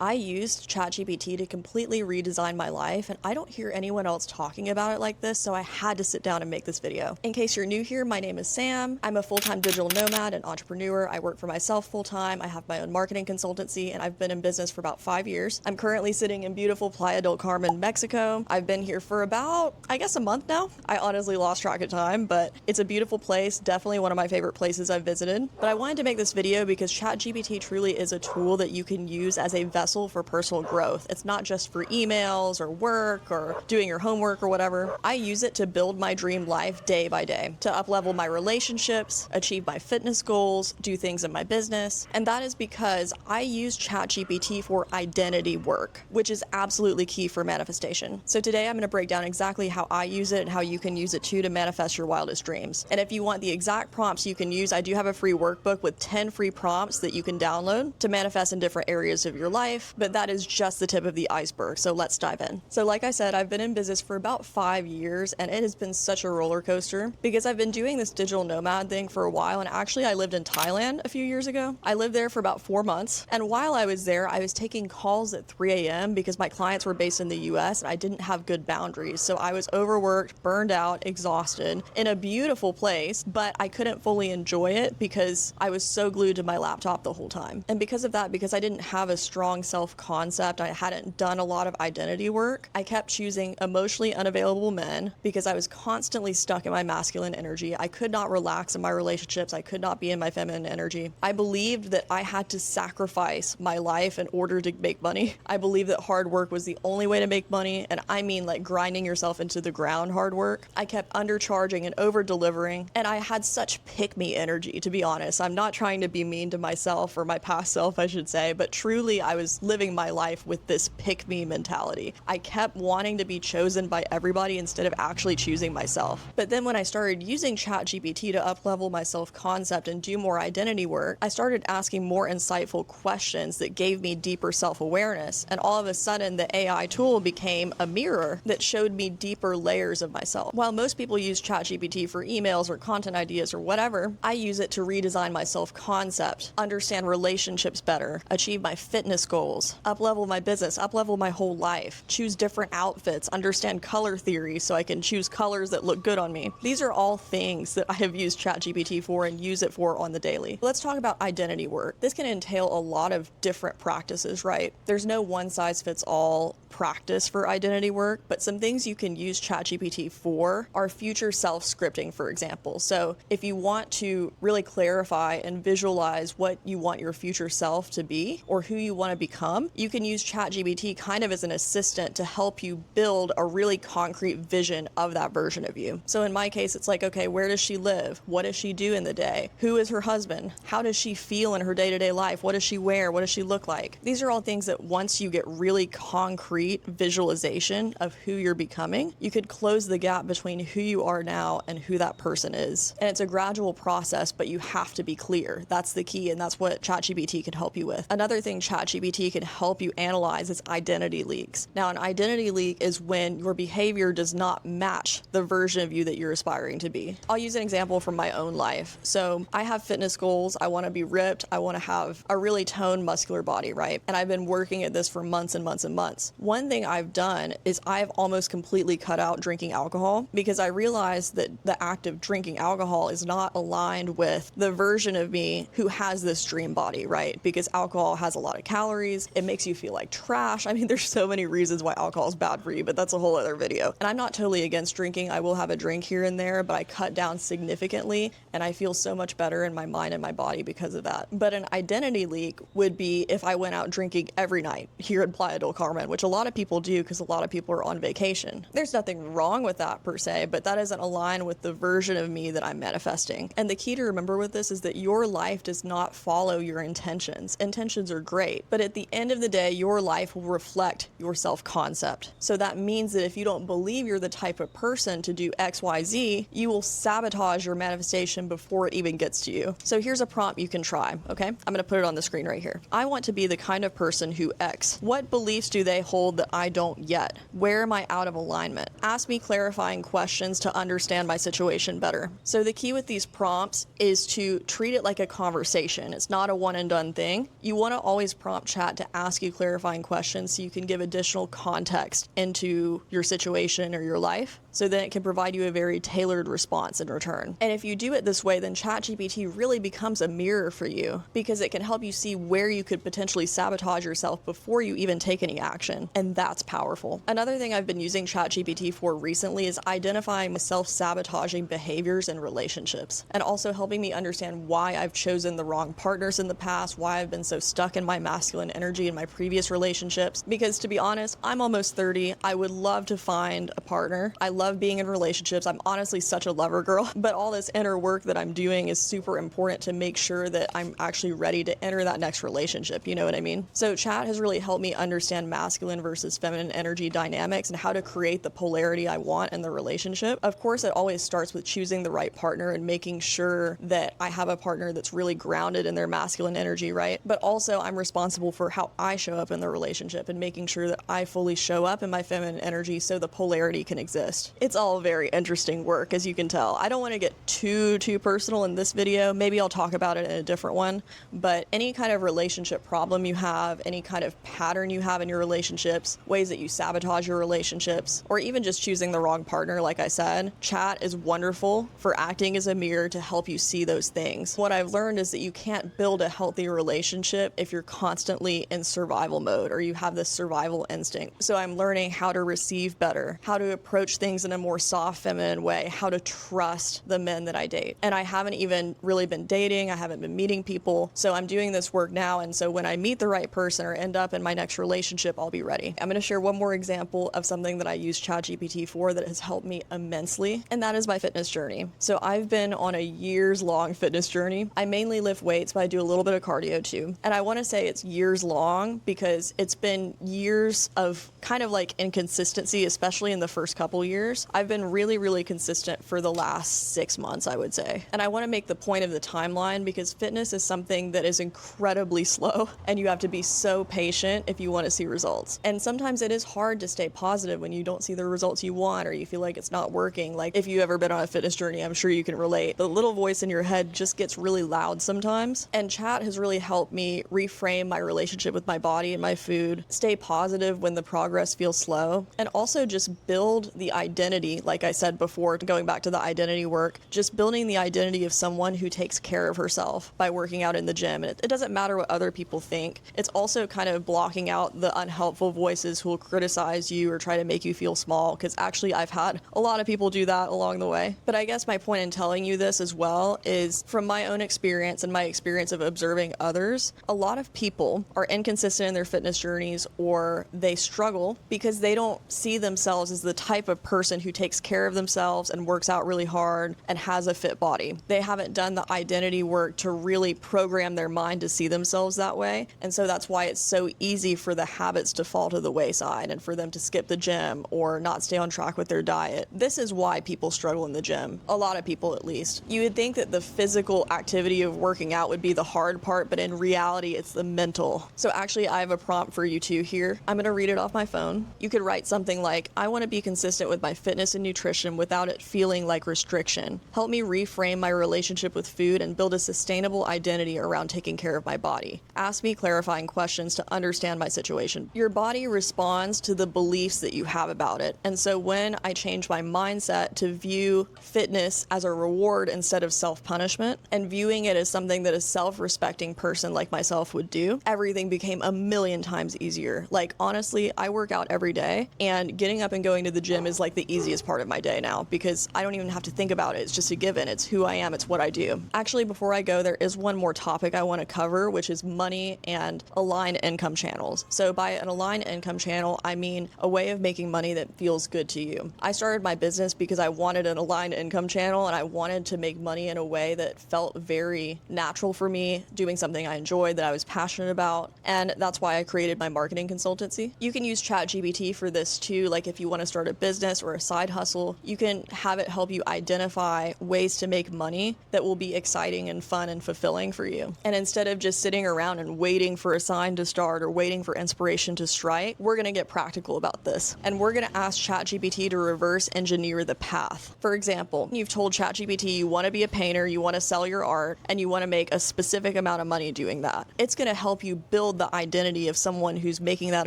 I used ChatGPT to completely redesign my life, and I don't hear anyone else talking about it like this, so I had to sit down and make this video. In case you're new here, my name is Sam. I'm a full-time digital nomad and entrepreneur. I work for myself full-time. I have my own marketing consultancy, and I've been in business for about 5 years. I'm currently sitting in beautiful Playa del Carmen, Mexico. I've been here for about, I guess, a month now. I honestly lost track of time, but it's a beautiful place, definitely one of my favorite places I've visited. But I wanted to make this video because ChatGPT truly is a tool that you can use as a vessel for personal growth. It's not just for emails or work or doing your homework or whatever. I use it to build my dream life day by day, to up-level my relationships, achieve my fitness goals, do things in my business. And that is because I use ChatGPT for identity work, which is absolutely key for manifestation. So today I'm going to break down exactly how I use it and how you can use it too to manifest your wildest dreams. And if you want the exact prompts you can use, I do have a free workbook with 10 free prompts that you can download to manifest in different areas of your life. But that is just the tip of the iceberg, so let's dive in. So like I said, I've been in business for about 5 years, and it has been such a roller coaster because I've been doing this digital nomad thing for a while, and actually I lived in Thailand a few years ago. I lived there for about 4 months, and while I was there, I was taking calls at 3 a.m. because my clients were based in the US, and I didn't have good boundaries, so I was overworked, burned out, exhausted, in a beautiful place, but I couldn't fully enjoy it because I was so glued to my laptop the whole time. And because of that, because I didn't have a strong self-concept, I hadn't done a lot of identity work, I kept choosing emotionally unavailable men because I was constantly stuck in my masculine energy. I could not relax in my relationships. I could not be in my feminine energy. I believed that I had to sacrifice my life in order to make money. I believed that hard work was the only way to make money, and I mean like grinding yourself into the ground hard work. I kept undercharging and over-delivering, and I had such pick-me energy, to be honest. I'm not trying to be mean to myself, or my past self, I should say, but truly I was living my life with this pick-me mentality. I kept wanting to be chosen by everybody instead of actually choosing myself. But then when I started using ChatGPT to up-level my self-concept and do more identity work, I started asking more insightful questions that gave me deeper self-awareness, and all of a sudden the AI tool became a mirror that showed me deeper layers of myself. While most people use ChatGPT for emails or content ideas or whatever, I use it to redesign my self-concept, understand relationships better, achieve my fitness goals, up-level my business, up-level my whole life, choose different outfits, understand color theory so I can choose colors that look good on me. These are all things that I have used ChatGPT for and use it for on the daily. Let's talk about identity work. This can entail a lot of different practices, right? There's no one-size-fits-all practice for identity work, but some things you can use ChatGPT for are future self-scripting, for example. So if you want to really clarify and visualize what you want your future self to be or who you want to become, you can use ChatGPT kind of as an assistant to help you build a really concrete vision of that version of you. So in my case, it's like, okay, where does she live? What does she do in the day? Who is her husband? How does she feel in her day-to-day life? What does she wear? What does she look like? These are all things that once you get really concrete visualization of who you're becoming, you could close the gap between who you are now and who that person is. And it's a gradual process, but you have to be clear. That's the key, and that's what ChatGPT can help you with. Another thing ChatGPT can help you analyze is identity leaks. Now, an identity leak is when your behavior does not match the version of you that you're aspiring to be. I'll use an example from my own life. So I have fitness goals. I want to be ripped. I want to have a really toned, muscular body, right? And I've been working at this for months and months and months. One thing I've done is I've almost completely cut out drinking alcohol because I realized that the act of drinking alcohol is not aligned with the version of me who has this dream body, right? Because alcohol has a lot of calories. It makes you feel like trash. I mean, there's so many reasons why alcohol is bad for you, but that's a whole other video. And I'm not totally against drinking. I will have a drink here and there, but I cut down significantly, and I feel so much better in my mind and my body because of that. But an identity leak would be if I went out drinking every night here in Playa del Carmen, which a lot of people do because a lot of people are on vacation. There's nothing wrong with that per se, but that doesn't align with the version of me that I'm manifesting. And the key to remember with this is that your life does not follow your intentions. Intentions are great, but at the end of the day, your life will reflect your self-concept. So that means that if you don't believe you're the type of person to do X, Y, Z, you will sabotage your manifestation before it even gets to you. So here's a prompt you can try, okay? I'm gonna put it on the screen right here. I want to be the kind of person who X. What beliefs do they hold that I don't yet? Where am I out of alignment? Ask me clarifying questions to understand my situation better. So the key with these prompts is to treat it like a conversation. It's not a one and done thing. You want to always prompt Chat to ask you clarifying questions so you can give additional context into your situation or your life, so then it can provide you a very tailored response in return. And if you do it this way, then ChatGPT really becomes a mirror for you, because it can help you see where you could potentially sabotage yourself before you even take any action. And that's powerful. Another thing I've been using ChatGPT for recently is identifying self-sabotaging behaviors in relationships, and also helping me understand why I've chosen the wrong partners in the past, why I've been so stuck in my masculine energy in my previous relationships. Because to be honest, I'm almost 30. I would love to find a partner. I love being in relationships. I'm honestly such a lover girl, but all this inner work that I'm doing is super important to make sure that I'm actually ready to enter that next relationship. You know what I mean? So Chat has really helped me understand masculine versus feminine energy dynamics and how to create the polarity I want in the relationship. Of course, it always starts with choosing the right partner and making sure that I have a partner that's really grounded in their masculine energy, right? But also I'm responsible for how I show up in the relationship and making sure that I fully show up in my feminine energy so the polarity can exist. It's all very interesting work, as you can tell. I don't want to get too personal in this video. Maybe I'll talk about it in a different one, but any kind of relationship problem you have, any kind of pattern you have in your relationships, ways that you sabotage your relationships, or even just choosing the wrong partner, like I said, Chat is wonderful for acting as a mirror to help you see those things. What I've learned is that you can't build a healthy relationship if you're constantly in survival mode or you have this survival instinct. So I'm learning how to receive better, how to approach things in a more soft, feminine way, how to trust the men that I date. And I haven't even really been dating. I haven't been meeting people. So I'm doing this work now. And so when I meet the right person or end up in my next relationship, I'll be ready. I'm going to share one more example of something that I use ChatGPT for that has helped me immensely, and that is my fitness journey. So I've been on a years-long fitness journey. I mainly lift weights, but I do a little bit of cardio too. And I want to say it's years long because it's been years of kind of like inconsistency, especially in the first couple years. I've been really consistent for the last 6 months, I would say. And I want to make the point of the timeline because fitness is something that is incredibly slow and you have to be so patient if you want to see results. And sometimes it is hard to stay positive when you don't see the results you want or you feel like it's not working. Like if you've ever been on a fitness journey, I'm sure you can relate. The little voice in your head just gets really loud sometimes. And Chat has really helped me reframe my relationship with my body and my food, stay positive when the progress feels slow, and also just build the identity, like I said before, going back to the identity work, just building the identity of someone who takes care of herself by working out in the gym. And it doesn't matter what other people think. It's also kind of blocking out the unhelpful voices who will criticize you or try to make you feel small, because actually I've had a lot of people do that along the way. But I guess my point in telling you this as well is from my own experience and my experience of observing others, a lot of people are inconsistent in their fitness journeys or they struggle because they don't see themselves as the type of person who takes care of themselves and works out really hard and has a fit body. They haven't done the identity work to really program their mind to see themselves that way. And so that's why it's so easy for the habits to fall to the wayside and for them to skip the gym or not stay on track with their diet. This is why people struggle in the gym. A lot of people, at least. You would think that the physical activity of working out would be the hard part, but in reality, it's the mental. So actually, I have a prompt for you too here. I'm going to read it off my phone. You could write something like, I want to be consistent with my fitness and nutrition without it feeling like restriction. Help me reframe my relationship with food and build a sustainable identity around taking care of my body. Ask me clarifying questions to understand my situation. Your body responds to the beliefs that you have about it. And so when I changed my mindset to view fitness as a reward instead of self-punishment and viewing it as something that a self-respecting person like myself would do, everything became a million times easier. Like honestly, I work out every day and getting up and going to the gym is like the easiest part of my day now because I don't even have to think about it. It's just a given. It's who I am. It's what I do. Actually, before I go, there is one more topic I want to cover, which is money and aligned income channels. So by an aligned income channel, I mean a way of making money that feels good to you. I started my business because I wanted an aligned income channel and I wanted to make money in a way that felt very natural for me, doing something I enjoyed, that I was passionate about. And that's why I created my marketing consultancy. You can use ChatGPT for this too. Like if you want to start a business or a side hustle, you can have it help you identify ways to make money that will be exciting and fun and fulfilling for you. And instead of just sitting around and waiting for a sign to start or waiting for inspiration to strike, we're going to get practical about this. And we're going to ask ChatGPT to reverse engineer the path. For example, you've told ChatGPT you want to be a painter, you want to sell your art, and you want to make a specific amount of money doing that. It's going to help you build build the identity of someone who's making that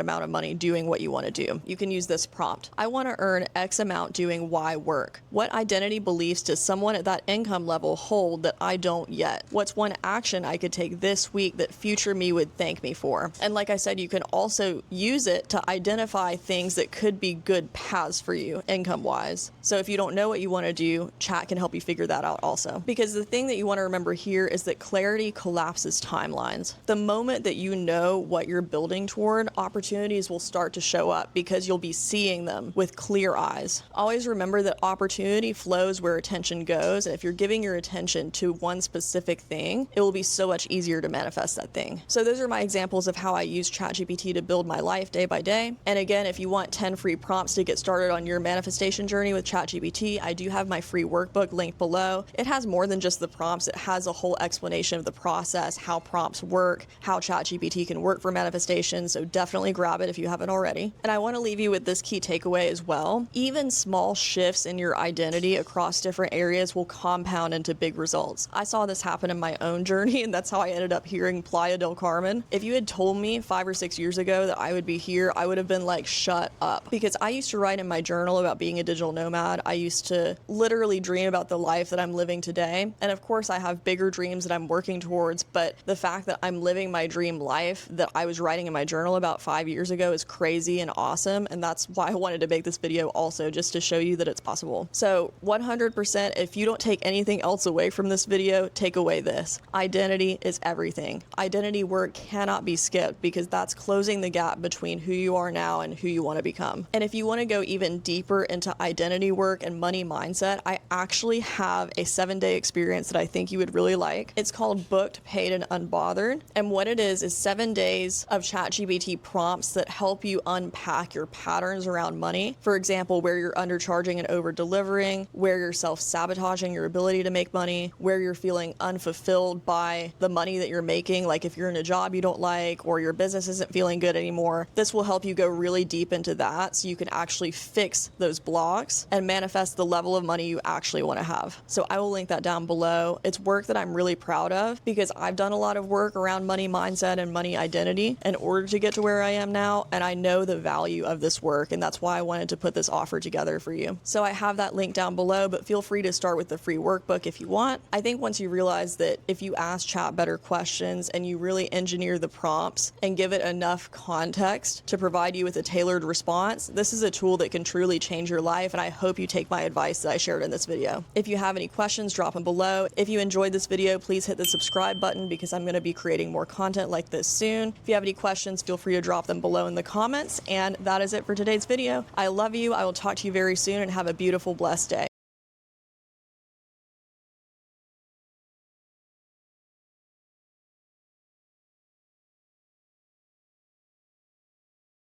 amount of money doing what you want to do. You can use this prompt. I want to earn X amount doing Y work. What identity beliefs does someone at that income level hold that I don't yet? What's one action I could take this week that future me would thank me for? And like I said, you can also use it to identify things that could be good paths for you income-wise. So if you don't know what you want to do, chat can help you figure that out also. Because the thing that you want to remember here is that clarity collapses timelines. The moment that you know what you're building toward, opportunities will start to show up because you'll be seeing them with clear eyes. Always remember that opportunity flows where attention goes, and if you're giving your attention to one specific thing, it will be so much easier to manifest that thing. So those are my examples of how I use ChatGPT to build my life day by day. And again, if you want 10 free prompts to get started on your manifestation journey with ChatGPT, I do have my free workbook linked below. It has more than just the prompts. It has a whole explanation of the process, how prompts work, how ChatGPT can work for manifestation. So definitely grab it if you haven't already. And I want to leave you with this key takeaway as well. Even small shifts in your identity across different areas will compound into big results. I saw this happen in my own journey, and that's how I ended up here in Playa del Carmen. If you had told me 5 or 6 years ago that I would be here, I would have been like, shut up. Because I used to write in my journal about being a digital nomad. I used to literally dream about the life that I'm living today. And of course, I have bigger dreams that I'm working towards, but the fact that I'm living my dream life that I was writing in my journal about 5 years ago is crazy and awesome. And that's why I wanted to make this video also, just to show you that it's possible. So 100%, if you don't take anything else away from this video, take away this. Identity is everything. Identity work cannot be skipped because that's closing the gap between who you are now and who you want to become. And if you want to go even deeper into identity work and money mindset, I actually have a 7-day experience that I think you would really like. It's called Booked, Paid, and Unbothered. And what it is 7 days of ChatGPT prompts that help you unpack your patterns around money. For example, where you're undercharging and over-delivering, where you're self-sabotaging your ability to make money, where you're feeling unfulfilled by the money that you're making, like if you're in a job you don't like or your business isn't feeling good anymore. This will help you go really deep into that so you can actually fix those blocks and manifest the level of money you actually want to have. So I will link that down below. It's work that I'm really proud of because I've done a lot of work around money mindset and money identity in order to get to where I am now, and I know the value of this work, and that's why I wanted to put this offer together for you. So I have that link down below, but feel free to start with the free workbook if you want. I think once you realize that if you ask chat better questions and you really engineer the prompts and give it enough context to provide you with a tailored response, this is a tool that can truly change your life, and I hope you take my advice that I shared in this video. If you have any questions, drop them below. If you enjoyed this video, please hit the subscribe button because I'm going to be creating more content like this soon. If you have any questions, feel free to drop them below in the comments. And that is it for today's video. I love you. I will talk to you very soon and have a beautiful, blessed day.